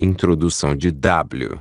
Introdução de W.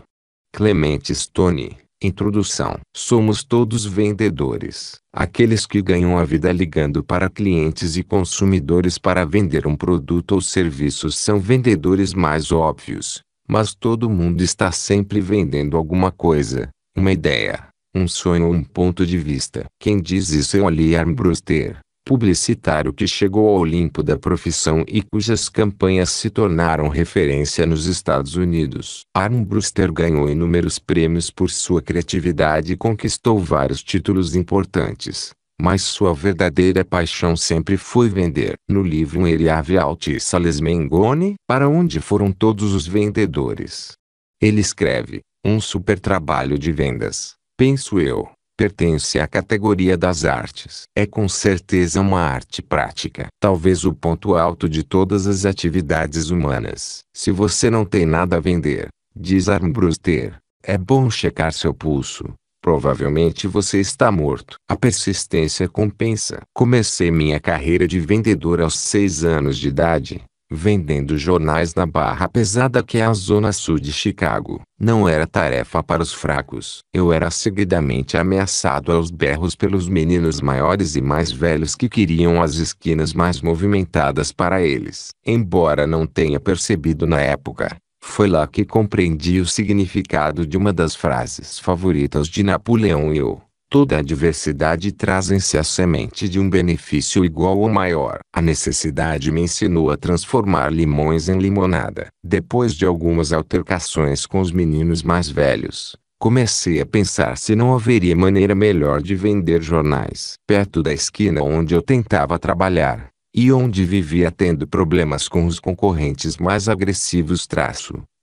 Clement Stone. Introdução. Somos todos vendedores. Aqueles que ganham a vida ligando para clientes e consumidores para vender um produto ou serviço são vendedores mais óbvios. Mas todo mundo está sempre vendendo alguma coisa, uma ideia, um sonho ou um ponto de vista. Quem diz isso é Lee Armbruster, publicitário que chegou ao Olimpo da profissão e cujas campanhas se tornaram referência nos Estados Unidos. Armbruster ganhou inúmeros prêmios por sua criatividade e conquistou vários títulos importantes, mas sua verdadeira paixão sempre foi vender. No livro Um Eriave Alti Salesman Gone, para onde foram todos os vendedores? Ele escreve, um super trabalho de vendas, penso eu. Pertence à categoria das artes. É com certeza uma arte prática. Talvez o ponto alto de todas as atividades humanas. Se você não tem nada a vender, diz Armbruster, é bom checar seu pulso. Provavelmente você está morto. A persistência compensa. Comecei minha carreira de vendedor aos 6 anos de idade, vendendo jornais na Barra Pesada, que é a zona sul de Chicago. Não era tarefa para os fracos. Eu era seguidamente ameaçado aos berros pelos meninos maiores e mais velhos que queriam as esquinas mais movimentadas para eles. Embora não tenha percebido na época, foi lá que compreendi o significado de uma das frases favoritas de Napoleão Hill. Toda adversidade traz em si a semente de um benefício igual ou maior. A necessidade me ensinou a transformar limões em limonada. Depois de algumas altercações com os meninos mais velhos, comecei a pensar se não haveria maneira melhor de vender jornais. Perto da esquina onde eu tentava trabalhar, e onde vivia tendo problemas com os concorrentes mais agressivos,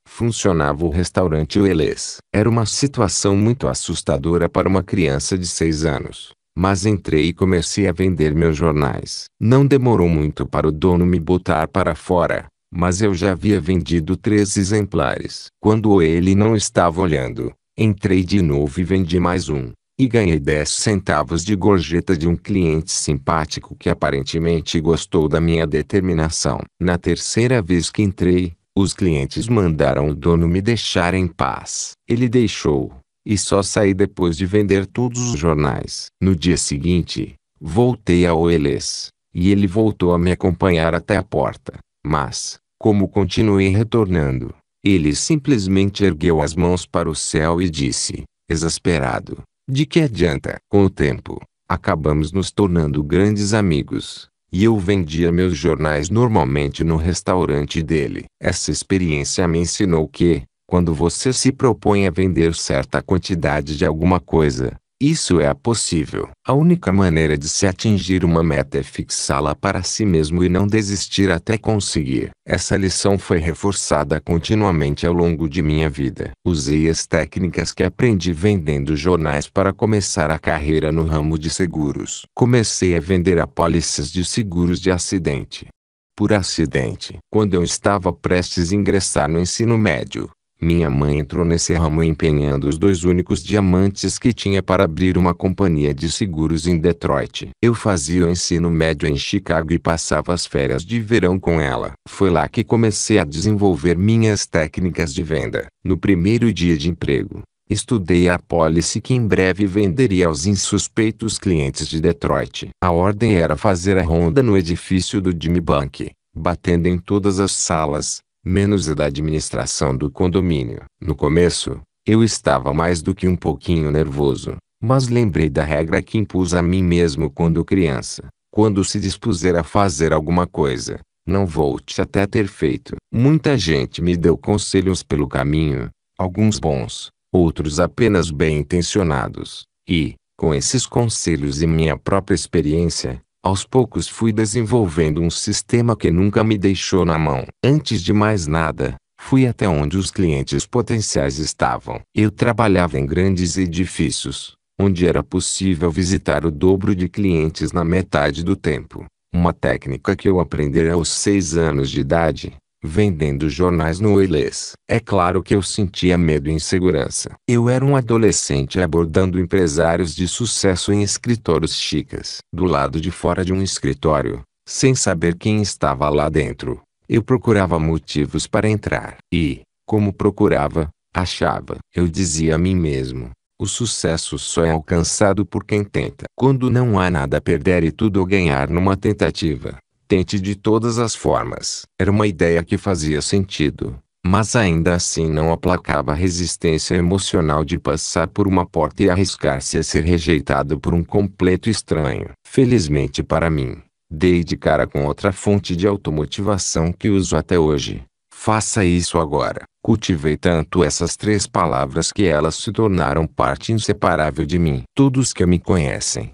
funcionava o restaurante Welles. Era uma situação muito assustadora para uma criança de 6 anos. Mas entrei e comecei a vender meus jornais. Não demorou muito para o dono me botar para fora, mas eu já havia vendido 3 exemplares. Quando ele não estava olhando, entrei de novo e vendi mais um. E ganhei 10 centavos de gorjeta de um cliente simpático que aparentemente gostou da minha determinação. Na terceira vez que entrei, os clientes mandaram o dono me deixar em paz. Ele deixou, e só saí depois de vender todos os jornais. No dia seguinte, voltei a Welles, e ele voltou a me acompanhar até a porta. Mas, como continuei retornando, ele simplesmente ergueu as mãos para o céu e disse, exasperado, de que adianta? Com o tempo, acabamos nos tornando grandes amigos. E eu vendia meus jornais normalmente no restaurante dele. Essa experiência me ensinou que, quando você se propõe a vender certa quantidade de alguma coisa, isso é possível. A única maneira de se atingir uma meta é fixá-la para si mesmo e não desistir até conseguir. Essa lição foi reforçada continuamente ao longo de minha vida. Usei as técnicas que aprendi vendendo jornais para começar a carreira no ramo de seguros. Comecei a vender apólices de seguros de acidente. Por acidente. Quando eu estava prestes a ingressar no ensino médio, minha mãe entrou nesse ramo empenhando os 2 únicos diamantes que tinha para abrir uma companhia de seguros em Detroit. Eu fazia o ensino médio em Chicago e passava as férias de verão com ela. Foi lá que comecei a desenvolver minhas técnicas de venda. No primeiro dia de emprego, estudei a apólice que em breve venderia aos insuspeitos clientes de Detroit. A ordem era fazer a ronda no edifício do Jimmy Bank, batendo em todas as salas, menos a da administração do condomínio. No começo, eu estava mais do que um pouquinho nervoso, mas lembrei da regra que impus a mim mesmo quando criança. Quando se dispuser a fazer alguma coisa, não volte até ter feito. Muita gente me deu conselhos pelo caminho, alguns bons, outros apenas bem-intencionados, e, com esses conselhos e minha própria experiência, aos poucos fui desenvolvendo um sistema que nunca me deixou na mão. Antes de mais nada, fui até onde os clientes potenciais estavam. Eu trabalhava em grandes edifícios, onde era possível visitar o dobro de clientes na metade do tempo. Uma técnica que eu aprendi aos 6 anos de idade, vendendo jornais no Welles. É claro que eu sentia medo e insegurança. Eu era um adolescente abordando empresários de sucesso em escritórios chiques. Do lado de fora de um escritório, sem saber quem estava lá dentro, eu procurava motivos para entrar. E, Como procurava, achava. Eu dizia a mim mesmo: o sucesso só é alcançado por quem tenta. Quando não há nada a perder e tudo a ganhar numa tentativa, tente de todas as formas. Era uma ideia que fazia sentido, mas ainda assim não aplacava a resistência emocional de passar por uma porta e arriscar-se a ser rejeitado por um completo estranho. Felizmente para mim, dei de cara com outra fonte de automotivação que uso até hoje. Faça isso agora. Cultivei tanto essas 3 palavras que elas se tornaram parte inseparável de mim. Todos que me conhecem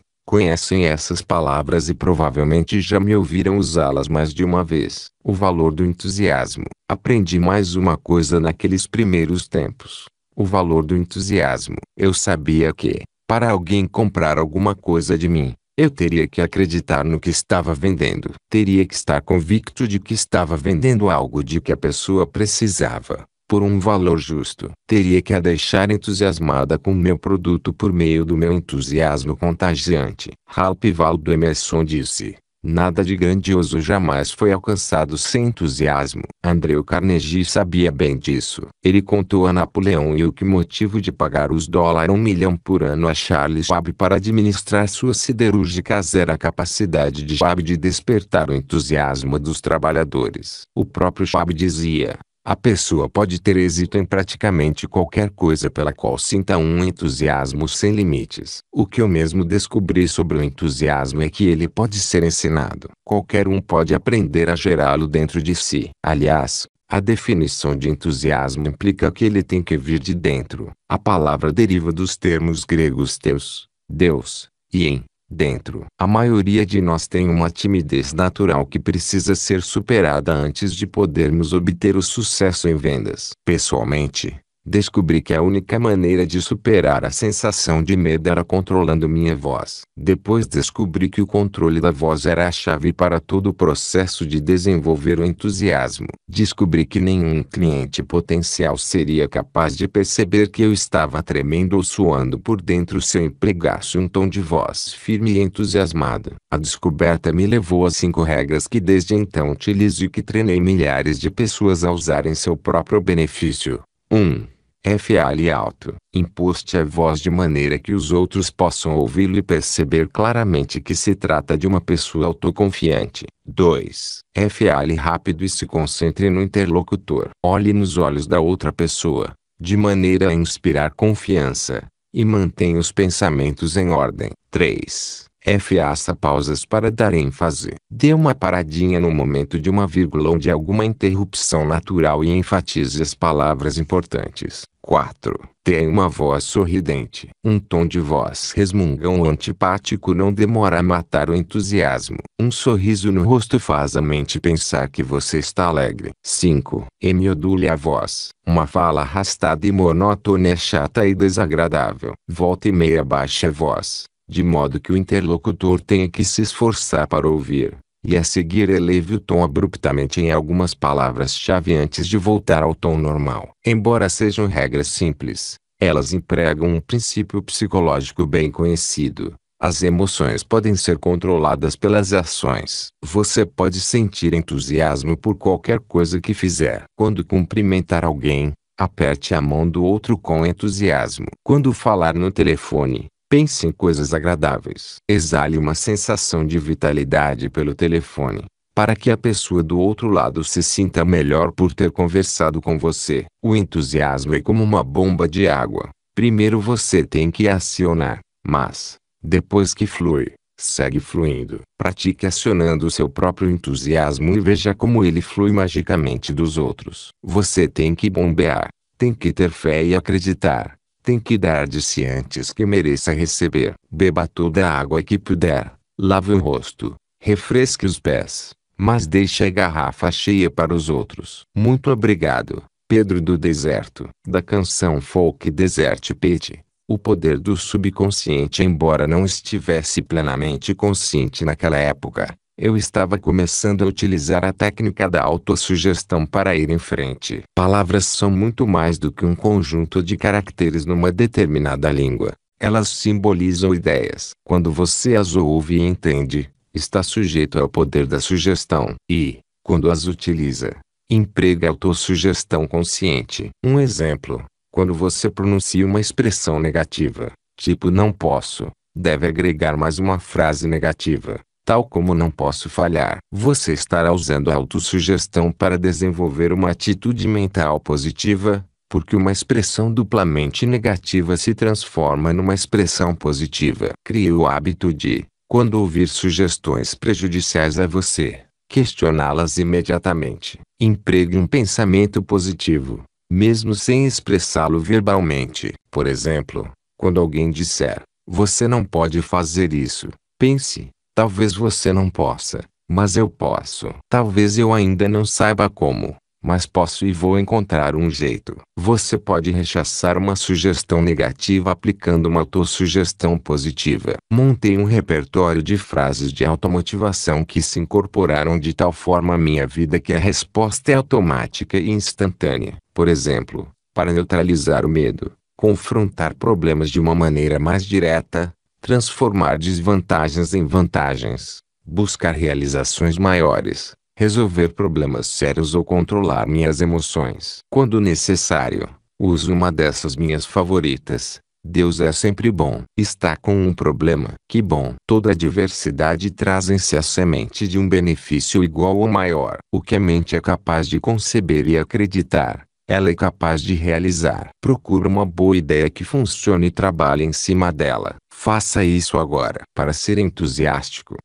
essas palavras e provavelmente já me ouviram usá-las mais de uma vez. O valor do entusiasmo. Aprendi mais uma coisa naqueles primeiros tempos. O valor do entusiasmo. Eu sabia que, para alguém comprar alguma coisa de mim, eu teria que acreditar no que estava vendendo. Teria que estar convicto de que estava vendendo algo de que a pessoa precisava, por um valor justo. Teria que a deixar entusiasmada com meu produto por meio do meu entusiasmo contagiante. Ralph Waldo Emerson disse: nada de grandioso jamais foi alcançado sem entusiasmo. Andrew Carnegie sabia bem disso. Ele contou a Napoleão Hill que o motivo de pagar os $1 milhão por ano a Charles Schwab para administrar suas siderúrgicas era a capacidade de Schwab de despertar o entusiasmo dos trabalhadores. O próprio Schwab dizia: a pessoa pode ter êxito em praticamente qualquer coisa pela qual sinta um entusiasmo sem limites. O que eu mesmo descobri sobre o entusiasmo é que ele pode ser ensinado. Qualquer um pode aprender a gerá-lo dentro de si. Aliás, a definição de entusiasmo implica que ele tem que vir de dentro. A palavra deriva dos termos gregos theos, Deus, e em, dentro. A maioria de nós tem uma timidez natural que precisa ser superada antes de podermos obter o sucesso em vendas. Pessoalmente, descobri que a única maneira de superar a sensação de medo era controlando minha voz. Depois descobri que o controle da voz era a chave para todo o processo de desenvolver o entusiasmo. Descobri que nenhum cliente potencial seria capaz de perceber que eu estava tremendo ou suando por dentro se eu empregasse um tom de voz firme e entusiasmado. A descoberta me levou a 5 regras que desde então utilizo e que treinei milhares de pessoas a usar em seu próprio benefício. 1. Fale alto. Imposte a voz de maneira que os outros possam ouvi-lo e perceber claramente que se trata de uma pessoa autoconfiante. 2. Fale rápido e se concentre no interlocutor. Olhe nos olhos da outra pessoa, de maneira a inspirar confiança, e mantenha os pensamentos em ordem. 3. Faça pausas para dar ênfase. Dê uma paradinha no momento de uma vírgula ou de alguma interrupção natural e enfatize as palavras importantes. 4. Tenha uma voz sorridente. Um tom de voz resmungão ou antipático não demora a matar o entusiasmo. Um sorriso no rosto faz a mente pensar que você está alegre. 5. Module a voz. Uma fala arrastada e monótona é chata e desagradável. Volta e meia baixe a voz, de modo que o interlocutor tenha que se esforçar para ouvir, e a seguir eleve o tom abruptamente em algumas palavras-chave antes de voltar ao tom normal. Embora sejam regras simples, elas empregam um princípio psicológico bem conhecido. As emoções podem ser controladas pelas ações. Você pode sentir entusiasmo por qualquer coisa que fizer. Quando cumprimentar alguém, aperte a mão do outro com entusiasmo. Quando falar no telefone, pense em coisas agradáveis. Exale uma sensação de vitalidade pelo telefone, para que a pessoa do outro lado se sinta melhor por ter conversado com você. O entusiasmo é como uma bomba de água. Primeiro você tem que acionar, mas, depois que flui, segue fluindo. Pratique acionando o seu próprio entusiasmo e veja como ele flui magicamente dos outros. Você tem que bombear, tem que ter fé e acreditar. Tem que dar de si antes que mereça receber. Beba toda a água que puder. Lave o rosto. Refresque os pés. Mas deixe a garrafa cheia para os outros. Muito obrigado, Pedro do Deserto. Da canção folk Desert Pit. O poder do subconsciente. Embora não estivesse plenamente consciente naquela época, eu estava começando a utilizar a técnica da autossugestão para ir em frente. Palavras são muito mais do que um conjunto de caracteres numa determinada língua. Elas simbolizam ideias. Quando você as ouve e entende, está sujeito ao poder da sugestão. E, quando as utiliza, Empregue a autossugestão consciente. Um exemplo: quando você pronuncia uma expressão negativa, tipo não posso, deve agregar mais uma frase negativa, tal como não posso falhar. Você estará usando a autossugestão para desenvolver uma atitude mental positiva, porque uma expressão duplamente negativa se transforma numa expressão positiva. Crie o hábito de, quando ouvir sugestões prejudiciais a você, questioná-las imediatamente. Empregue um pensamento positivo, mesmo sem expressá-lo verbalmente. Por exemplo, quando alguém disser, você não pode fazer isso, pense, talvez você não possa, mas eu posso. Talvez eu ainda não saiba como, mas posso e vou encontrar um jeito. Você pode rechaçar uma sugestão negativa aplicando uma autossugestão positiva. Montei um repertório de frases de automotivação que se incorporaram de tal forma à minha vida que a resposta é automática e instantânea. Por exemplo, para neutralizar o medo, confrontar problemas de uma maneira mais direta, transformar desvantagens em vantagens, buscar realizações maiores, resolver problemas sérios ou controlar minhas emoções. Quando necessário, uso uma dessas minhas favoritas. Deus é sempre bom. Está com um problema? Que bom. Toda adversidade traz em si a semente de um benefício igual ou maior. O que a mente é capaz de conceber e acreditar, ela é capaz de realizar. Procure uma boa ideia que funcione e trabalhe em cima dela. Faça isso agora. Para ser entusiástico,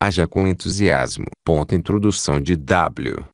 haja com entusiasmo. Introdução de W.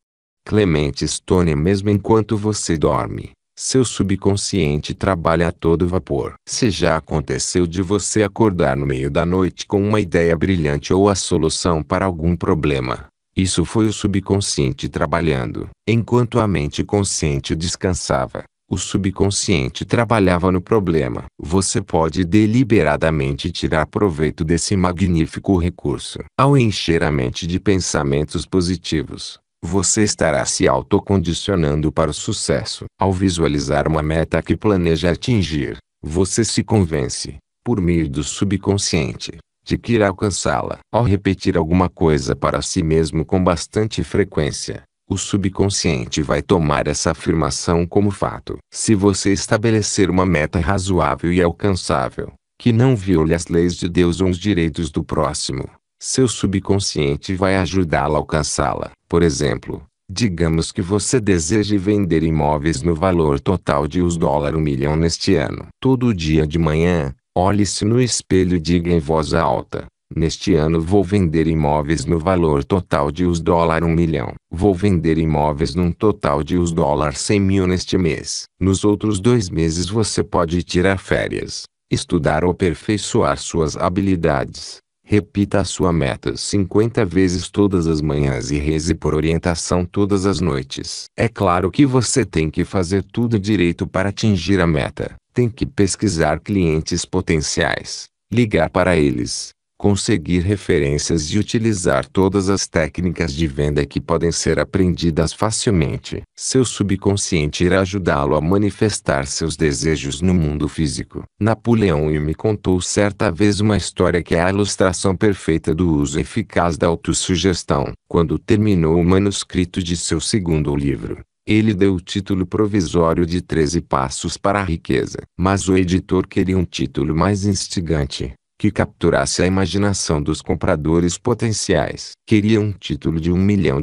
Clement Stone. Mesmo enquanto você dorme, seu subconsciente trabalha a todo vapor. Se já aconteceu de você acordar no meio da noite com uma ideia brilhante ou a solução para algum problema, isso foi o subconsciente trabalhando. Enquanto a mente consciente descansava, o subconsciente trabalhava no problema. Você pode deliberadamente tirar proveito desse magnífico recurso. Ao encher a mente de pensamentos positivos, você estará se autocondicionando para o sucesso. Ao visualizar uma meta que planeja atingir, você se convence, por meio do subconsciente, de que irá alcançá-la. Ao repetir alguma coisa para si mesmo com bastante frequência, o subconsciente vai tomar essa afirmação como fato. Se você estabelecer uma meta razoável e alcançável, que não viole as leis de Deus ou os direitos do próximo, seu subconsciente vai ajudá-lo a alcançá-la. Por exemplo, digamos que você deseje vender imóveis no valor total de $1 milhão neste ano. Todo dia de manhã, olhe-se no espelho e diga em voz alta: neste ano vou vender imóveis no valor total de $1 milhão. Vou vender imóveis num total de $100 mil neste mês. Nos outros 2 meses você pode tirar férias, estudar ou aperfeiçoar suas habilidades. Repita a sua meta 50 vezes todas as manhãs e reze por orientação todas as noites. É claro que você tem que fazer tudo direito para atingir a meta. Tem que pesquisar clientes potenciais, ligar para eles, conseguir referências e utilizar todas as técnicas de venda que podem ser aprendidas facilmente. Seu subconsciente irá ajudá-lo a manifestar seus desejos no mundo físico. Napoleão Hill me contou certa vez uma história que é a ilustração perfeita do uso eficaz da autossugestão. Quando terminou o manuscrito de seu segundo livro, ele deu o título provisório de 13 Passos para a Riqueza. Mas o editor queria um título mais instigante, que capturasse a imaginação dos compradores potenciais. Queria um título de $1 milhão.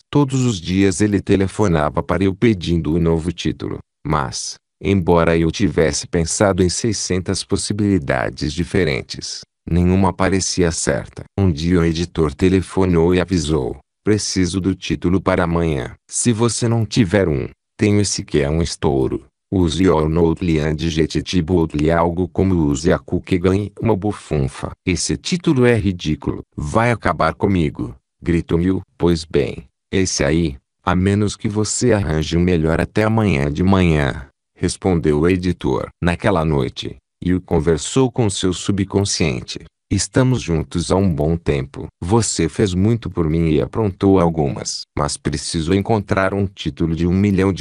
Todos os dias ele telefonava para eu pedindo o novo título, mas, embora eu tivesse pensado em 600 possibilidades diferentes, nenhuma parecia certa. Um dia o editor telefonou e avisou: preciso do título para amanhã. Se você não tiver um, tenho esse que é um estouro. Use your note and get boldly, algo como use a que ganhe uma bufunfa. Esse título é ridículo. Vai acabar comigo, gritou Hill. Pois bem, esse aí, a menos que você arranje um melhor até amanhã de manhã, respondeu o editor. Naquela noite, Hill conversou com seu subconsciente. Estamos juntos há um bom tempo. Você fez muito por mim e aprontou algumas. Mas preciso encontrar um título de $1 milhão.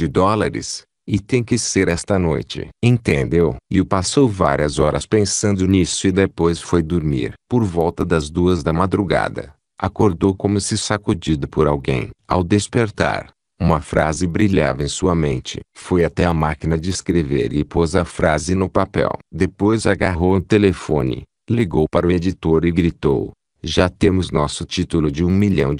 E tem que ser esta noite. Entendeu? E passou várias horas pensando nisso e depois foi dormir. Por volta das 2 da madrugada, acordou como se sacudido por alguém. Ao despertar, Uma frase brilhava em sua mente. Foi até a máquina de escrever e pôs a frase no papel. Depois agarrou o telefone, ligou para o editor e gritou: "Já temos nosso título de US$ 1 milhão."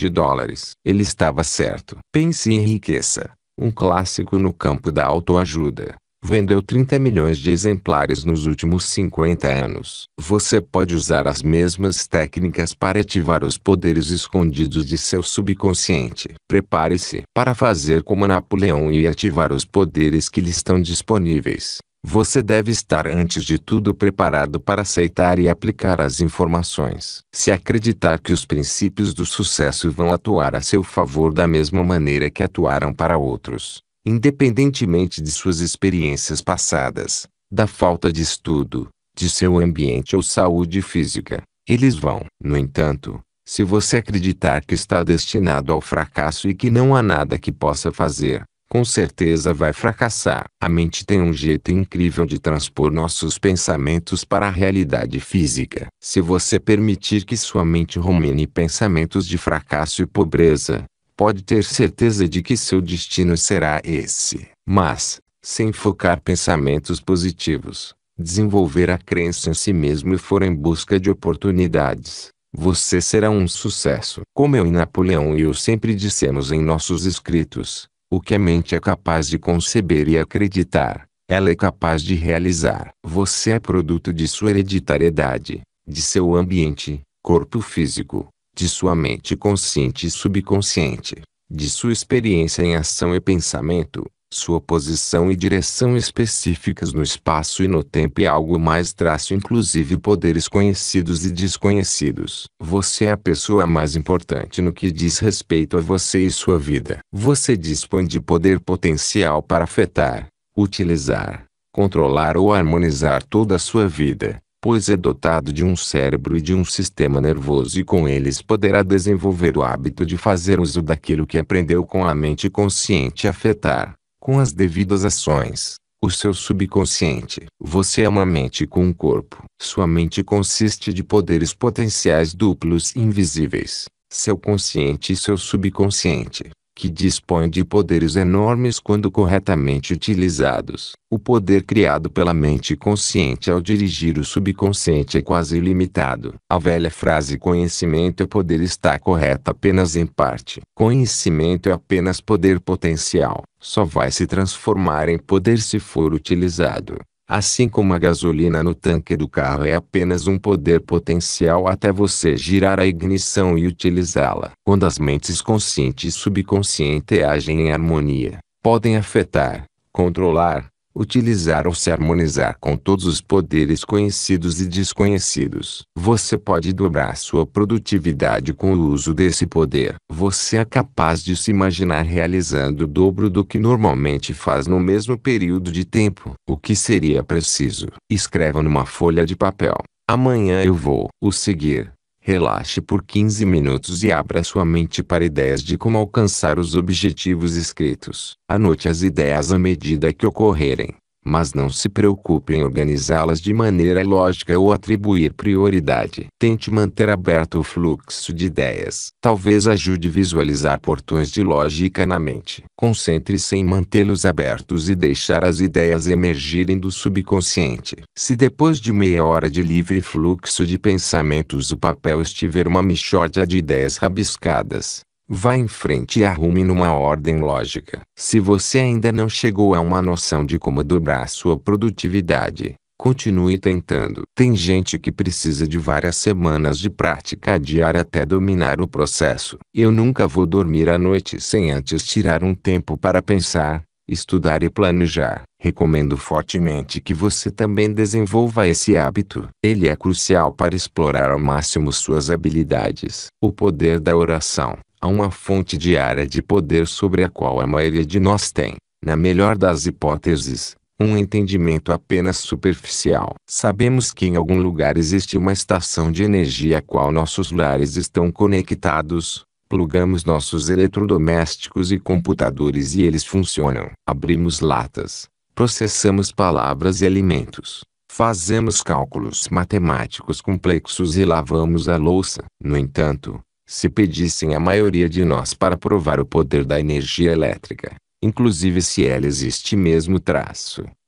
Ele estava certo. Pense e Enriqueça, um clássico no campo da autoajuda. Vendeu 30 milhões de exemplares nos últimos 50 anos. Você pode usar as mesmas técnicas para ativar os poderes escondidos de seu subconsciente. Prepare-se para fazer como Napoleão e ativar os poderes que lhe estão disponíveis. Você deve estar antes de tudo preparado para aceitar e aplicar as informações. Se acreditar que os princípios do sucesso vão atuar a seu favor da mesma maneira que atuaram para outros, independentemente de suas experiências passadas, da falta de estudo, de seu ambiente ou saúde física, eles vão. No entanto, se você acreditar que está destinado ao fracasso e que não há nada que possa fazer, com certeza vai fracassar. A mente tem um jeito incrível de transpor nossos pensamentos para a realidade física. Se você permitir que sua mente rumine pensamentos de fracasso e pobreza, pode ter certeza de que seu destino será esse. Mas, sem focar pensamentos positivos, desenvolver a crença em si mesmo e for em busca de oportunidades, você será um sucesso. Como eu e Napoleão e eu sempre dissemos em nossos escritos, o que a mente é capaz de conceber e acreditar, ela é capaz de realizar. Você é produto de sua hereditariedade, de seu ambiente, corpo físico, de sua mente consciente e subconsciente, de sua experiência em ação e pensamento, sua posição e direção específicas no espaço e no tempo e algo mais, inclusive poderes conhecidos e desconhecidos. Você é a pessoa mais importante no que diz respeito a você e sua vida. Você dispõe de poder potencial para afetar, utilizar, controlar ou harmonizar toda a sua vida, pois é dotado de um cérebro e de um sistema nervoso e com eles poderá desenvolver o hábito de fazer uso daquilo que aprendeu com a mente consciente e afetar, com as devidas ações, o seu subconsciente. Você é uma mente com um corpo. Sua mente consiste de poderes potenciais duplos e invisíveis, seu consciente e seu subconsciente, que dispõem de poderes enormes quando corretamente utilizados. O poder criado pela mente consciente ao dirigir o subconsciente é quase ilimitado. A velha frase "conhecimento é poder" está correta apenas em parte. Conhecimento é apenas poder potencial. Só vai se transformar em poder se for utilizado. Assim como a gasolina no tanque do carro é apenas um poder potencial até você girar a ignição e utilizá-la. Quando as mentes consciente e subconsciente agem em harmonia, podem afetar, controlar, utilizar ou se harmonizar com todos os poderes conhecidos e desconhecidos. Você pode dobrar sua produtividade com o uso desse poder. Você é capaz de se imaginar realizando o dobro do que normalmente faz no mesmo período de tempo. O que seria preciso? Escreva numa folha de papel: "Amanhã eu vou." O seguir. Relaxe por 15 minutos e abra sua mente para ideias de como alcançar os objetivos escritos. Anote as ideias à medida que ocorrerem, mas não se preocupe em organizá-las de maneira lógica ou atribuir prioridade. Tente manter aberto o fluxo de ideias. Talvez ajude a visualizar portões de lógica na mente. Concentre-se em mantê-los abertos e deixar as ideias emergirem do subconsciente. Se depois de meia hora de livre fluxo de pensamentos o papel estiver uma mixórdia de ideias rabiscadas, vá em frente e arrume numa ordem lógica. Se você ainda não chegou a uma noção de como dobrar sua produtividade, continue tentando. Tem gente que precisa de várias semanas de prática diária até dominar o processo. Eu nunca vou dormir à noite sem antes tirar um tempo para pensar, estudar e planejar. Recomendo fortemente que você também desenvolva esse hábito. Ele é crucial para explorar ao máximo suas habilidades. O poder da oração. Há uma fonte diária de poder sobre a qual a maioria de nós tem, na melhor das hipóteses, um entendimento apenas superficial. Sabemos que em algum lugar existe uma estação de energia a qual nossos lares estão conectados. Plugamos nossos eletrodomésticos e computadores e eles funcionam. Abrimos latas, processamos palavras e alimentos, fazemos cálculos matemáticos complexos e lavamos a louça. No entanto, Se pedissem à maioria de nós para provar o poder da energia elétrica, inclusive se ela existe mesmo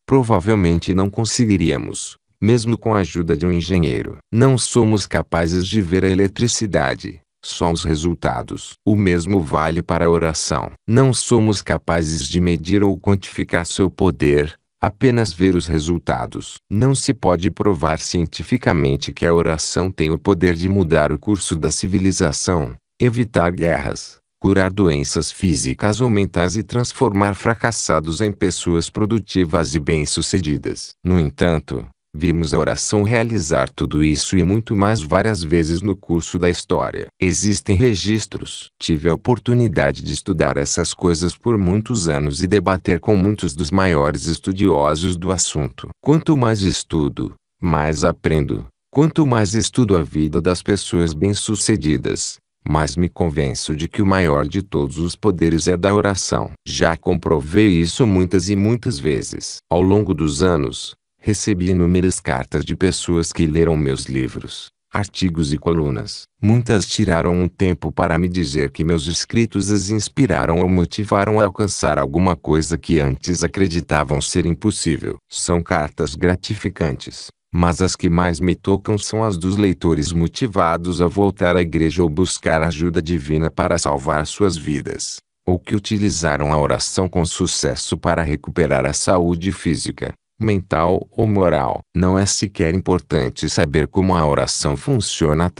provavelmente não conseguiríamos, mesmo com a ajuda de um engenheiro. Não somos capazes de ver a eletricidade, só os resultados. O mesmo vale para a oração. Não somos capazes de medir ou quantificar seu poder, apenas ver os resultados. Não se pode provar cientificamente que a oração tem o poder de mudar o curso da civilização, evitar guerras, curar doenças físicas ou mentais e transformar fracassados em pessoas produtivas e bem-sucedidas. No entanto, vimos a oração realizar tudo isso e muito mais várias vezes no curso da história. Existem registros. Tive a oportunidade de estudar essas coisas por muitos anos e debater com muitos dos maiores estudiosos do assunto. Quanto mais estudo, mais aprendo. Quanto mais estudo a vida das pessoas bem-sucedidas, mais me convenço de que o maior de todos os poderes é da oração. Já comprovei isso muitas e muitas vezes. Ao longo dos anos, recebi inúmeras cartas de pessoas que leram meus livros, artigos e colunas. Muitas tiraram um tempo para me dizer que meus escritos as inspiraram ou motivaram a alcançar alguma coisa que antes acreditavam ser impossível. São cartas gratificantes, mas as que mais me tocam são as dos leitores motivados a voltar à igreja ou buscar ajuda divina para salvar suas vidas, ou que utilizaram a oração com sucesso para recuperar a saúde física, mental ou moral. Não é sequer importante saber como a oração funciona,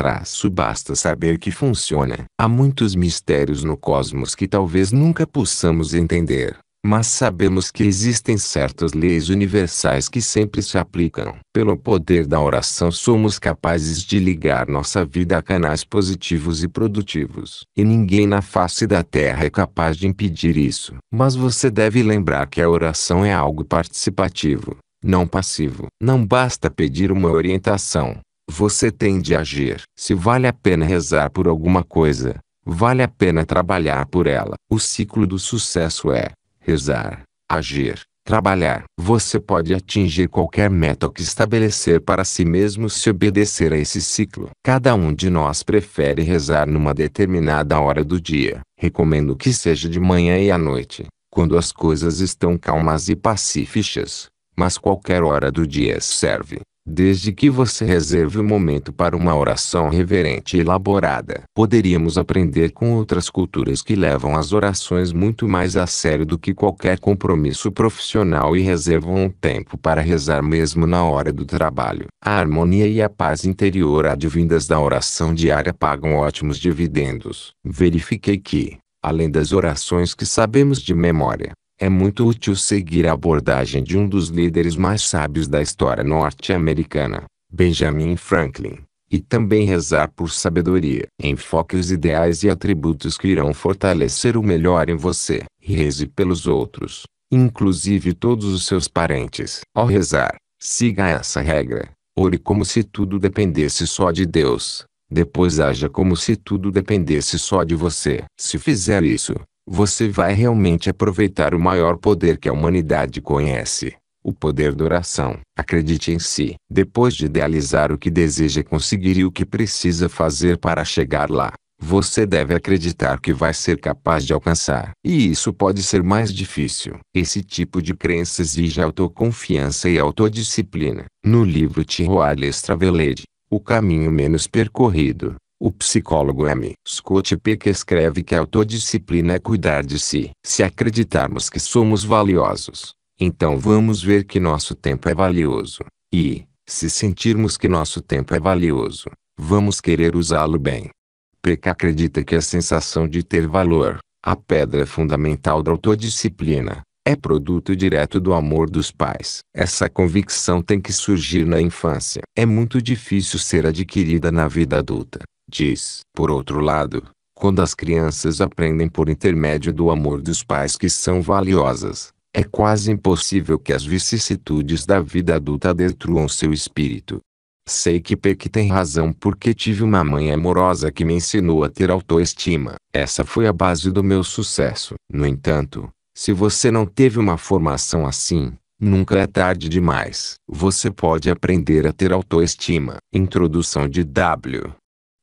basta saber que funciona. Há muitos mistérios no cosmos que talvez nunca possamos entender, mas sabemos que existem certas leis universais que sempre se aplicam. Pelo poder da oração somos capazes de ligar nossa vida a canais positivos e produtivos. E ninguém na face da terra é capaz de impedir isso. Mas você deve lembrar que a oração é algo participativo, não passivo. Não basta pedir uma orientação. Você tem de agir. Se vale a pena rezar por alguma coisa, vale a pena trabalhar por ela. O ciclo do sucesso é rezar, agir, trabalhar. Você pode atingir qualquer meta que estabelecer para si mesmo se obedecer a esse ciclo. Cada um de nós prefere rezar numa determinada hora do dia. Recomendo que seja de manhã e à noite, quando as coisas estão calmas e pacíficas, mas qualquer hora do dia serve, desde que você reserve um momento para uma oração reverente e elaborada. Poderíamos aprender com outras culturas que levam as orações muito mais a sério do que qualquer compromisso profissional e reservam um tempo para rezar mesmo na hora do trabalho. A harmonia e a paz interior advindas da oração diária pagam ótimos dividendos. Verifiquei que, além das orações que sabemos de memória, é muito útil seguir a abordagem de um dos líderes mais sábios da história norte-americana, Benjamin Franklin, e também rezar por sabedoria. Enfoque os ideais e atributos que irão fortalecer o melhor em você, e reze pelos outros, inclusive todos os seus parentes. Ao rezar, siga essa regra: ore como se tudo dependesse só de Deus, depois haja como se tudo dependesse só de você. Se fizer isso, você vai realmente aproveitar o maior poder que a humanidade conhece, o poder da oração. Acredite em si. Depois de idealizar o que deseja conseguir e o que precisa fazer para chegar lá, você deve acreditar que vai ser capaz de alcançar. E isso pode ser mais difícil. Esse tipo de crença exige autoconfiança e autodisciplina. No livro Tirroales Traveled, O Caminho Menos Percorrido, o psicólogo M. Scott Peck escreve que a autodisciplina é cuidar de si. Se acreditarmos que somos valiosos, então vamos ver que nosso tempo é valioso. E, se sentirmos que nosso tempo é valioso, vamos querer usá-lo bem. Peck acredita que a sensação de ter valor, a pedra fundamental da autodisciplina, é produto direto do amor dos pais. Essa convicção tem que surgir na infância. É muito difícil ser adquirida na vida adulta, diz. Por outro lado, quando as crianças aprendem por intermédio do amor dos pais que são valiosas, é quase impossível que as vicissitudes da vida adulta destruam seu espírito. Sei que Peck tem razão porque tive uma mãe amorosa que me ensinou a ter autoestima. Essa foi a base do meu sucesso. No entanto, se você não teve uma formação assim, nunca é tarde demais. Você pode aprender a ter autoestima. Introdução de W.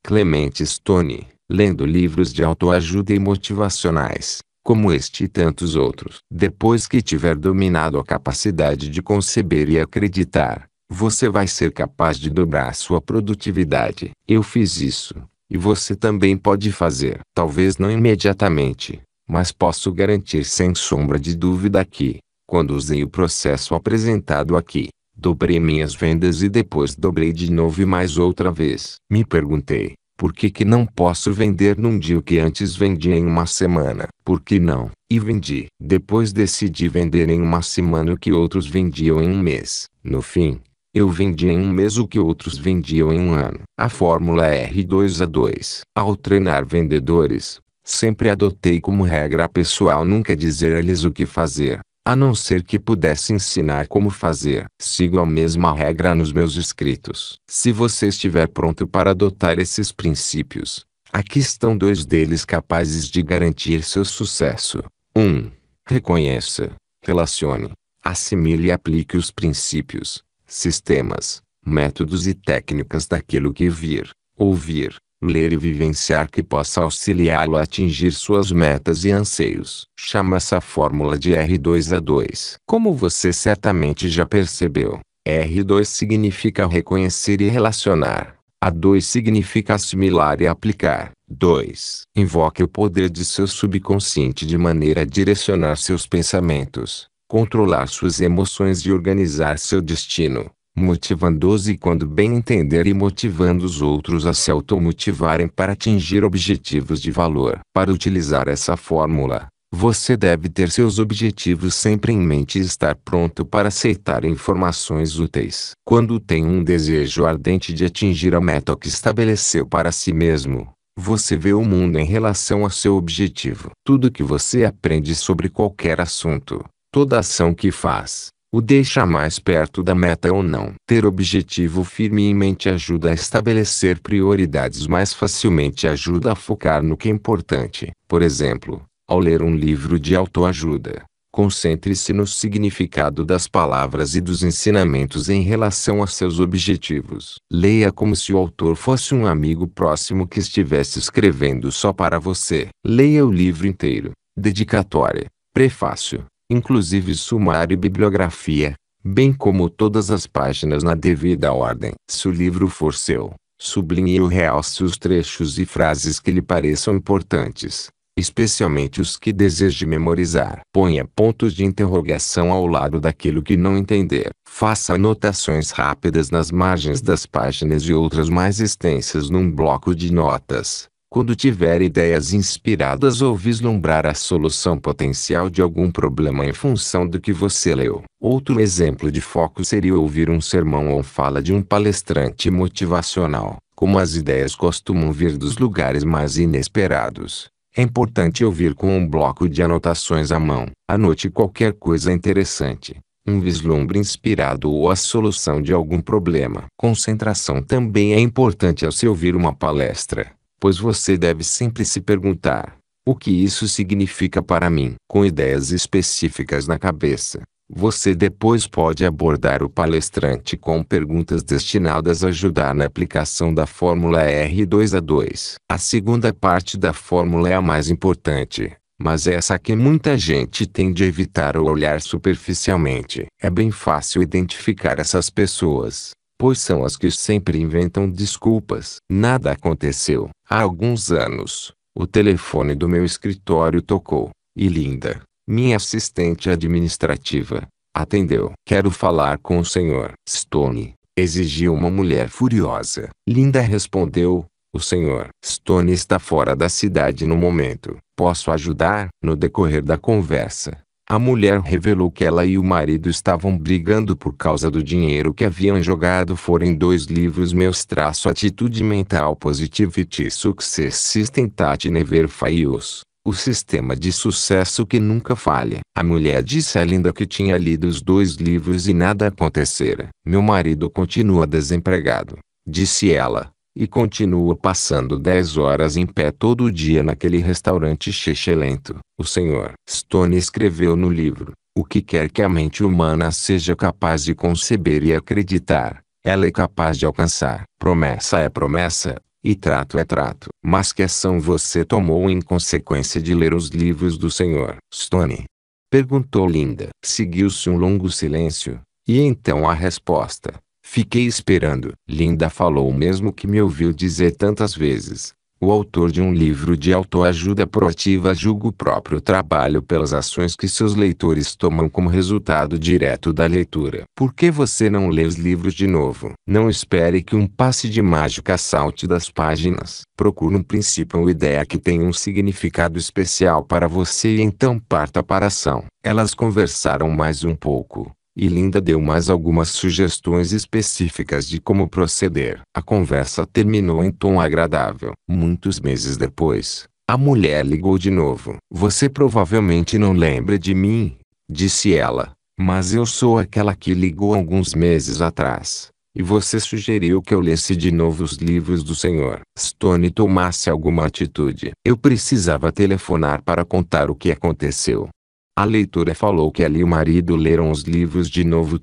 Clement Stone, lendo livros de autoajuda e motivacionais, como este e tantos outros. Depois que tiver dominado a capacidade de conceber e acreditar, você vai ser capaz de dobrar sua produtividade. Eu fiz isso, e você também pode fazer. Talvez não imediatamente, mas posso garantir sem sombra de dúvida que, quando usei o processo apresentado aqui, dobrei minhas vendas e depois dobrei de novo e mais outra vez. Me perguntei, por que não posso vender num dia o que antes vendia em uma semana? Por que não? E vendi. Depois decidi vender em uma semana o que outros vendiam em um mês. No fim, eu vendi em um mês o que outros vendiam em um ano. A fórmula R2A2. Ao treinar vendedores, sempre adotei como regra pessoal nunca dizer a eles o que fazer, a não ser que pudesse ensinar como fazer. Sigo a mesma regra nos meus escritos. Se você estiver pronto para adotar esses princípios, aqui estão 2 deles capazes de garantir seu sucesso. 1. Reconheça, relacione, assimile e aplique os princípios, sistemas, métodos e técnicas daquilo que vir, ouvir, ler e vivenciar que possa auxiliá-lo a atingir suas metas e anseios. Chama essa fórmula de R2A2. Como você certamente já percebeu, R2 significa reconhecer e relacionar. A2 significa assimilar e aplicar. 2. Invoque o poder de seu subconsciente de maneira a direcionar seus pensamentos, controlar suas emoções e organizar seu destino, motivando-os e quando bem entender e motivando os outros a se automotivarem para atingir objetivos de valor. Para utilizar essa fórmula, você deve ter seus objetivos sempre em mente e estar pronto para aceitar informações úteis. Quando tem um desejo ardente de atingir a meta que estabeleceu para si mesmo, você vê o mundo em relação a seu objetivo. Tudo que você aprende sobre qualquer assunto, toda ação que faz, o deixa mais perto da meta ou não. Ter objetivo firme em mente ajuda a estabelecer prioridades mais facilmente e ajuda a focar no que é importante. Por exemplo, ao ler um livro de autoajuda, concentre-se no significado das palavras e dos ensinamentos em relação a seus objetivos. Leia como se o autor fosse um amigo próximo que estivesse escrevendo só para você. Leia o livro inteiro, dedicatória, prefácio, inclusive sumário e bibliografia, bem como todas as páginas na devida ordem. Se o livro for seu, sublinhe ou realce os trechos e frases que lhe pareçam importantes, especialmente os que deseje memorizar. Ponha pontos de interrogação ao lado daquilo que não entender. Faça anotações rápidas nas margens das páginas e outras mais extensas num bloco de notas. Quando tiver ideias inspiradas ou vislumbrar a solução potencial de algum problema em função do que você leu. Outro exemplo de foco seria ouvir um sermão ou fala de um palestrante motivacional. Como as ideias costumam vir dos lugares mais inesperados, é importante ouvir com um bloco de anotações à mão. Anote qualquer coisa interessante, um vislumbre inspirado ou a solução de algum problema. Concentração também é importante ao se ouvir uma palestra, pois você deve sempre se perguntar: o que isso significa para mim? Com ideias específicas na cabeça, você depois pode abordar o palestrante com perguntas destinadas a ajudar na aplicação da fórmula R2A2. A segunda parte da fórmula é a mais importante, mas é essa que muita gente tende a evitar ou olhar superficialmente. É bem fácil identificar essas pessoas, pois são as que sempre inventam desculpas. Nada aconteceu. Há alguns anos, o telefone do meu escritório tocou, e Linda, minha assistente administrativa, atendeu. Quero falar com o Sr. Stone, exigiu uma mulher furiosa. Linda respondeu: o Sr. Stone está fora da cidade no momento. Posso ajudar? No decorrer da conversa, a mulher revelou que ela e o marido estavam brigando por causa do dinheiro que haviam jogado fora em 2 livros meus: Atitude Mental Positivity Success System That Never Fails. O sistema de sucesso que nunca falha. A mulher disse a Linda que tinha lido os 2 livros e nada acontecera. Meu marido continua desempregado, disse ela, e continua passando 10 horas em pé todo dia naquele restaurante chechelento. O Sr. Stone escreveu no livro: o que quer que a mente humana seja capaz de conceber e acreditar, ela é capaz de alcançar. Promessa é promessa, E trato é trato. Mas que ação você tomou em consequência de ler os livros do Sr. Stone? Perguntou Linda. Seguiu-se um longo silêncio, e então a resposta. Fiquei esperando. Linda falou o mesmo que me ouviu dizer tantas vezes. O autor de um livro de autoajuda proativa julga o próprio trabalho pelas ações que seus leitores tomam como resultado direto da leitura. Por que você não lê os livros de novo? Não espere que um passe de mágica salte das páginas. Procure um princípio ou ideia que tenha um significado especial para você e então parta para a ação. Elas conversaram mais um pouco. E Linda deu mais algumas sugestões específicas de como proceder. A conversa terminou em tom agradável. Muitos meses depois, a mulher ligou de novo. Você provavelmente não lembra de mim, disse ela, mas eu sou aquela que ligou alguns meses atrás. E você sugeriu que eu lesse de novo os livros do Sr. Stone e tomasse alguma atitude. Eu precisava telefonar para contar o que aconteceu. A leitora falou que ela e o marido leram os livros de novo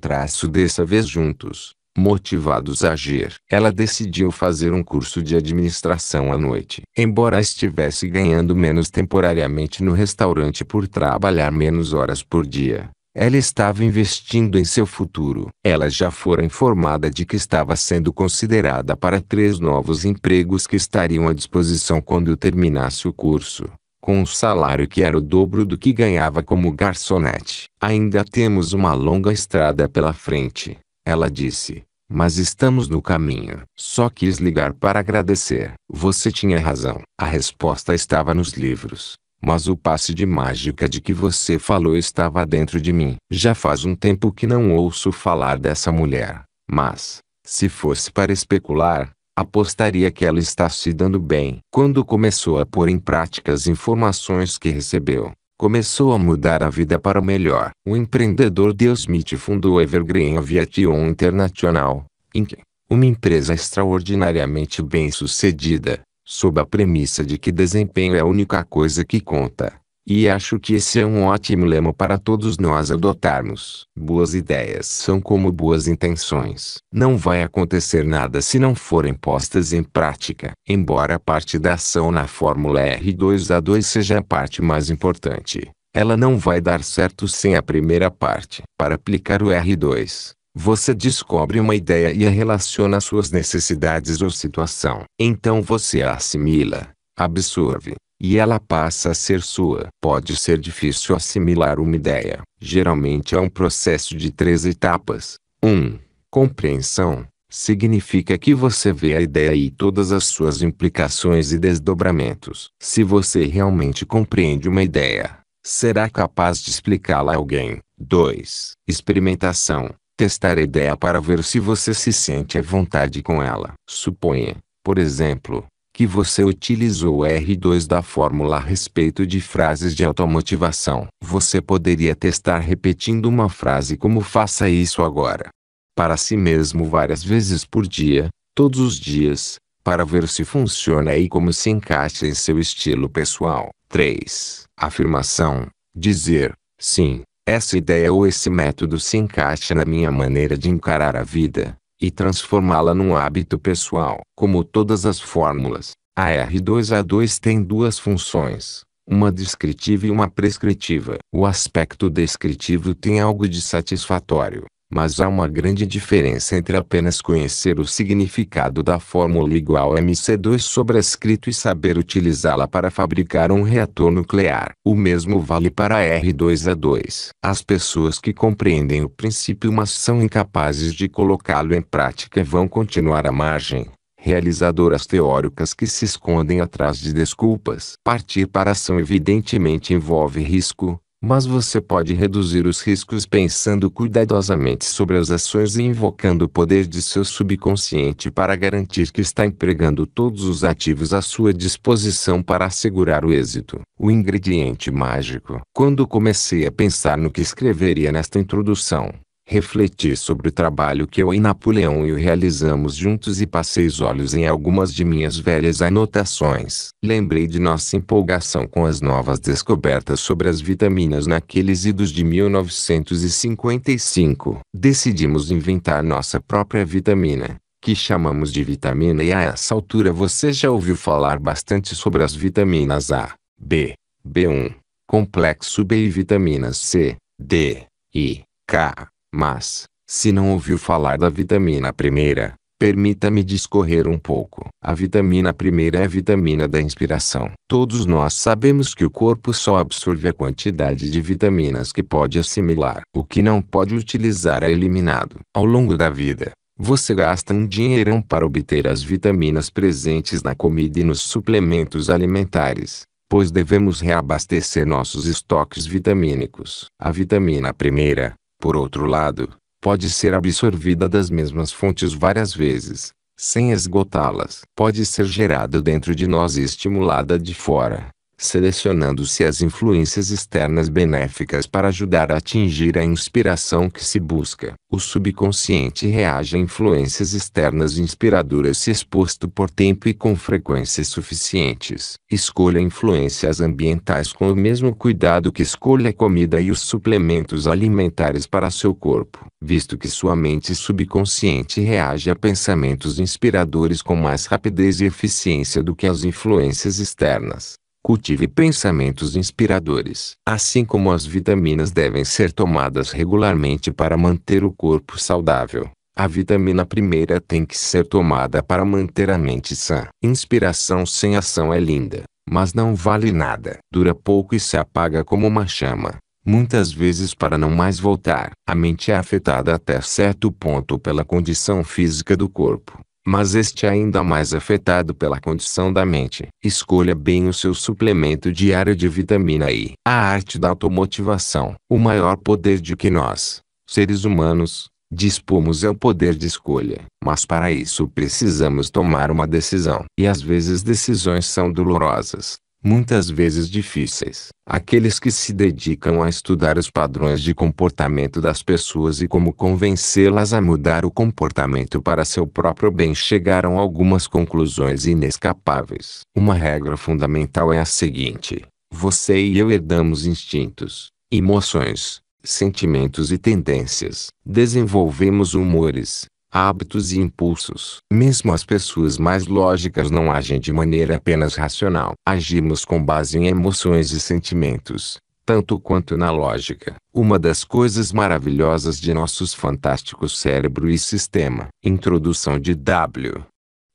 dessa vez juntos, motivados a agir. Ela decidiu fazer um curso de administração à noite. Embora estivesse ganhando menos temporariamente no restaurante por trabalhar menos horas por dia, ela estava investindo em seu futuro. Ela já fora informada de que estava sendo considerada para 3 novos empregos que estariam à disposição quando terminasse o curso, com um salário que era o dobro do que ganhava como garçonete. Ainda temos uma longa estrada pela frente, ela disse, mas estamos no caminho. Só quis ligar para agradecer. Você tinha razão. A resposta estava nos livros, mas o passe de mágica de que você falou estava dentro de mim. Já faz um tempo que não ouço falar dessa mulher, mas, se fosse para especular, apostaria que ela está se dando bem. Quando começou a pôr em prática as informações que recebeu, começou a mudar a vida para o melhor. O empreendedor Dale Smith fundou Evergreen Aviation International, Inc., uma empresa extraordinariamente bem-sucedida, sob a premissa de que desempenho é a única coisa que conta. E acho que esse é um ótimo lema para todos nós adotarmos. Boas ideias são como boas intenções. Não vai acontecer nada se não forem postas em prática. Embora a parte da ação na fórmula R2A2 seja a parte mais importante, ela não vai dar certo sem a primeira parte. Para aplicar o R2, você descobre uma ideia e a relaciona às suas necessidades ou situação. Então você a assimila, absorve, e ela passa a ser sua. Pode ser difícil assimilar uma ideia. Geralmente é um processo de 3 etapas. 1. Compreensão. Significa que você vê a ideia e todas as suas implicações e desdobramentos. Se você realmente compreende uma ideia, será capaz de explicá-la a alguém. 2. Experimentação. Testar a ideia para ver se você se sente à vontade com ela. Suponha, por exemplo, que você utilizou o R2 da fórmula a respeito de frases de automotivação. Você poderia testar repetindo uma frase como "faça isso agora", para si mesmo várias vezes por dia, todos os dias, para ver se funciona e como se encaixa em seu estilo pessoal. 3. Afirmação. Dizer, sim, essa ideia ou esse método se encaixa na minha maneira de encarar a vida, e transformá-la num hábito pessoal. Como todas as fórmulas, a R2A2 tem 2 funções, uma descritiva e uma prescritiva. O aspecto descritivo tem algo de satisfatório, mas há uma grande diferença entre apenas conhecer o significado da fórmula igual MC2 sobrescrito e saber utilizá-la para fabricar um reator nuclear. O mesmo vale para a R2A2. As pessoas que compreendem o princípio mas são incapazes de colocá-lo em prática vão continuar à margem, realizadoras teóricas que se escondem atrás de desculpas. Partir para a ação evidentemente envolve risco, mas você pode reduzir os riscos pensando cuidadosamente sobre as ações e invocando o poder de seu subconsciente para garantir que está empregando todos os ativos à sua disposição para assegurar o êxito. O ingrediente mágico. Quando comecei a pensar no que escreveria nesta introdução, refleti sobre o trabalho que eu e Napoleão Hill realizamos juntos e passei os olhos em algumas de minhas velhas anotações. Lembrei de nossa empolgação com as novas descobertas sobre as vitaminas naqueles idos de 1955. Decidimos inventar nossa própria vitamina, que chamamos de vitamina E. A essa altura você já ouviu falar bastante sobre as vitaminas A, B, B1, complexo B e vitaminas C, D, I, K. Mas, se não ouviu falar da vitamina primeira, permita-me discorrer um pouco. A vitamina primeira é a vitamina da inspiração. Todos nós sabemos que o corpo só absorve a quantidade de vitaminas que pode assimilar. O que não pode utilizar é eliminado. Ao longo da vida, você gasta um dinheirão para obter as vitaminas presentes na comida e nos suplementos alimentares, pois devemos reabastecer nossos estoques vitamínicos. A vitamina primeira, por outro lado, pode ser absorvida das mesmas fontes várias vezes, sem esgotá-las. Pode ser gerada dentro de nós e estimulada de fora, selecionando-se as influências externas benéficas para ajudar a atingir a inspiração que se busca. O subconsciente reage a influências externas inspiradoras se exposto por tempo e com frequências suficientes. Escolha influências ambientais com o mesmo cuidado que escolha a comida e os suplementos alimentares para seu corpo, visto que sua mente subconsciente reage a pensamentos inspiradores com mais rapidez e eficiência do que as influências externas. Cultive pensamentos inspiradores. Assim como as vitaminas devem ser tomadas regularmente para manter o corpo saudável, a vitamina primeira tem que ser tomada para manter a mente sã. Inspiração sem ação é linda, mas não vale nada. Dura pouco e se apaga como uma chama, muitas vezes para não mais voltar. A mente é afetada até certo ponto pela condição física do corpo, mas este é ainda mais afetado pela condição da mente. Escolha bem o seu suplemento diário de vitamina I. A arte da automotivação. O maior poder de que nós, seres humanos, dispomos é o poder de escolha. Mas para isso precisamos tomar uma decisão. E às vezes decisões são dolorosas, muitas vezes difíceis. Aqueles que se dedicam a estudar os padrões de comportamento das pessoas e como convencê-las a mudar o comportamento para seu próprio bem chegaram a algumas conclusões inescapáveis. Uma regra fundamental é a seguinte: você e eu herdamos instintos, emoções, sentimentos e tendências. Desenvolvemos humores, hábitos e impulsos. Mesmo as pessoas mais lógicas não agem de maneira apenas racional. Agimos com base em emoções e sentimentos, tanto quanto na lógica. Uma das coisas maravilhosas de nossos fantásticos cérebro e sistema. Introdução de W.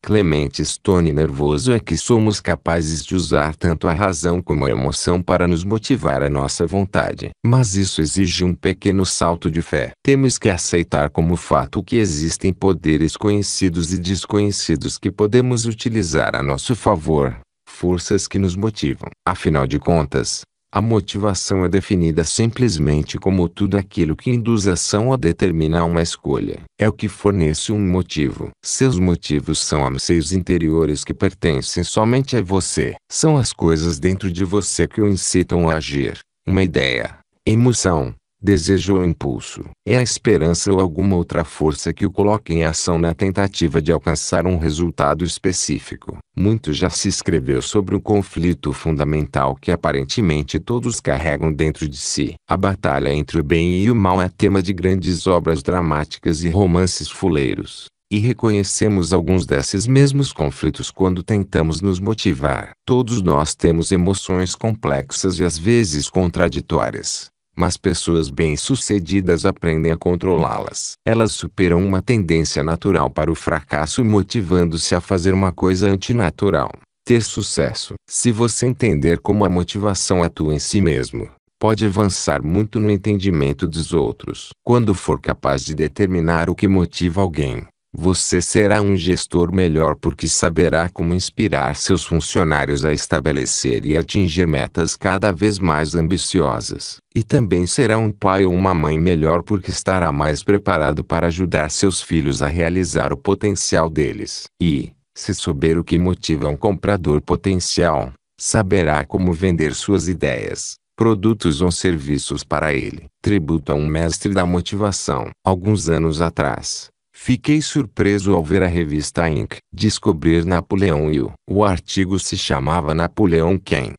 Clement Stone. Nervoso é que somos capazes de usar tanto a razão como a emoção para nos motivar à nossa vontade. Mas isso exige um pequeno salto de fé. Temos que aceitar como fato que existem poderes conhecidos e desconhecidos que podemos utilizar a nosso favor, forças que nos motivam. Afinal de contas, a motivação é definida simplesmente como tudo aquilo que induz ação ou determina uma escolha. É o que fornece um motivo. Seus motivos são anseios interiores que pertencem somente a você. São as coisas dentro de você que o incitam a agir. Uma ideia, emoção, desejo ou impulso. É a esperança ou alguma outra força que o coloca em ação na tentativa de alcançar um resultado específico. Muito já se escreveu sobre o conflito fundamental que aparentemente todos carregam dentro de si. A batalha entre o bem e o mal é tema de grandes obras dramáticas e romances fuleiros. E reconhecemos alguns desses mesmos conflitos quando tentamos nos motivar. Todos nós temos emoções complexas e às vezes contraditórias, mas pessoas bem-sucedidas aprendem a controlá-las. Elas superam uma tendência natural para o fracasso motivando-se a fazer uma coisa antinatural, ter sucesso. Se você entender como a motivação atua em si mesmo, pode avançar muito no entendimento dos outros. Quando for capaz de determinar o que motiva alguém, você será um gestor melhor porque saberá como inspirar seus funcionários a estabelecer e atingir metas cada vez mais ambiciosas. E também será um pai ou uma mãe melhor porque estará mais preparado para ajudar seus filhos a realizar o potencial deles. E, se souber o que motiva um comprador potencial, saberá como vender suas ideias, produtos ou serviços para ele. Tributo a um mestre da motivação. Alguns anos atrás, fiquei surpreso ao ver a revista Inc. Descobrir Napoleão Hill. O artigo se chamava Napoleão Quem?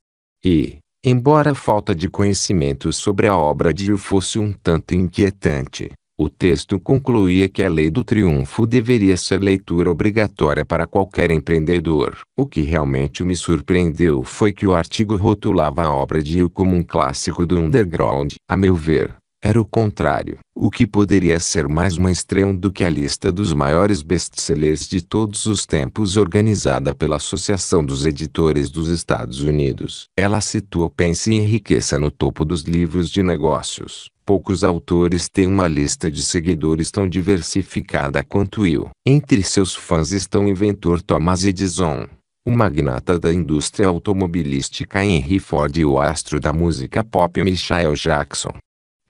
E, embora a falta de conhecimento sobre a obra de Hill fosse um tanto inquietante, O texto concluía que a lei do triunfo deveria ser leitura obrigatória para qualquer empreendedor. O que realmente me surpreendeu foi que o artigo rotulava a obra de Hill como um clássico do underground. A meu ver, era o contrário. O que poderia ser mais mainstream do que a lista dos maiores best-sellers de todos os tempos organizada pela Associação dos Editores dos Estados Unidos. Ela situa Pense e Enriqueça no topo dos livros de negócios. Poucos autores têm uma lista de seguidores tão diversificada quanto Hill. Entre seus fãs estão o inventor Thomas Edison, o magnata da indústria automobilística Henry Ford e o astro da música pop Michael Jackson.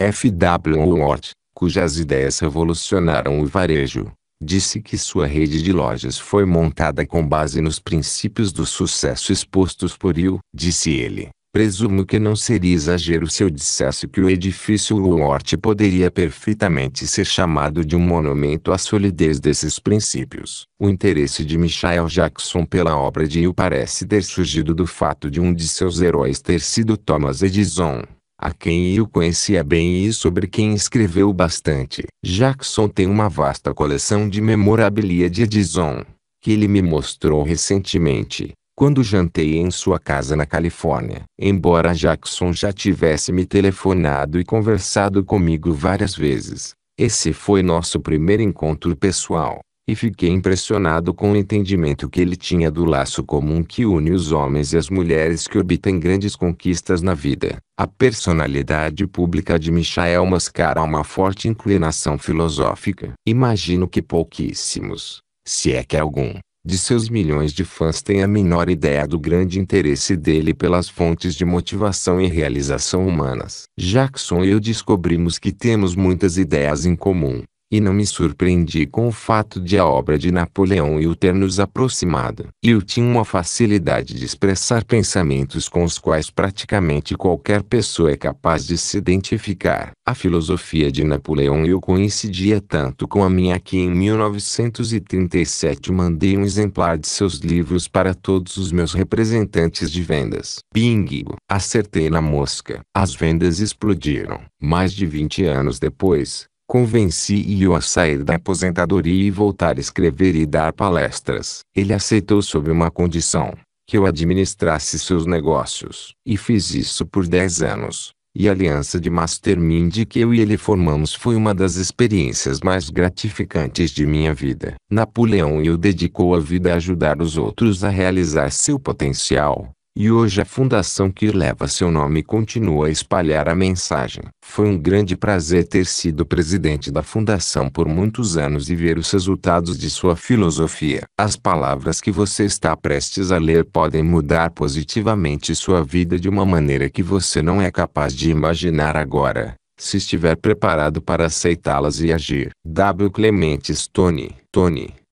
F.W. Woolworth, cujas ideias revolucionaram o varejo, disse que sua rede de lojas foi montada com base nos princípios do sucesso expostos por Hill. Disse ele: presumo que não seria exagero se eu dissesse que o edifício Woolworth poderia perfeitamente ser chamado de um monumento à solidez desses princípios. O interesse de Michael Jackson pela obra de Hill parece ter surgido do fato de um de seus heróis ter sido Thomas Edison, a quem Hill conhecia bem e sobre quem escreveu bastante. Jackson tem uma vasta coleção de memorabilia de Edison, que ele me mostrou recentemente, quando jantei em sua casa na Califórnia. Embora Jackson já tivesse me telefonado e conversado comigo várias vezes, esse foi nosso primeiro encontro pessoal, e fiquei impressionado com o entendimento que ele tinha do laço comum que une os homens e as mulheres que obtêm grandes conquistas na vida. A personalidade pública de Michael mascara uma forte inclinação filosófica. Imagino que pouquíssimos, se é que algum, de seus milhões de fãs têm a menor ideia do grande interesse dele pelas fontes de motivação e realização humanas. Jackson e eu descobrimos que temos muitas ideias em comum, e não me surpreendi com o fato de a obra de Napoleão Hill ter nos aproximado. Hill tinha uma facilidade de expressar pensamentos com os quais praticamente qualquer pessoa é capaz de se identificar. A filosofia de Napoleão Hill coincidia tanto com a minha que em 1937 mandei um exemplar de seus livros para todos os meus representantes de vendas. Bingo! Acertei na mosca. As vendas explodiram. Mais de 20 anos depois, convenci Hill a sair da aposentadoria e voltar a escrever e dar palestras. Ele aceitou sob uma condição: que eu administrasse seus negócios. E fiz isso por 10 anos. E a aliança de mastermind que eu e ele formamos foi uma das experiências mais gratificantes de minha vida. Napoleão Hill dedicou a vida a ajudar os outros a realizar seu potencial. E hoje a fundação que leva seu nome continua a espalhar a mensagem. Foi um grande prazer ter sido presidente da fundação por muitos anos e ver os resultados de sua filosofia. As palavras que você está prestes a ler podem mudar positivamente sua vida de uma maneira que você não é capaz de imaginar agora, se estiver preparado para aceitá-las e agir. W. Clementes Tony.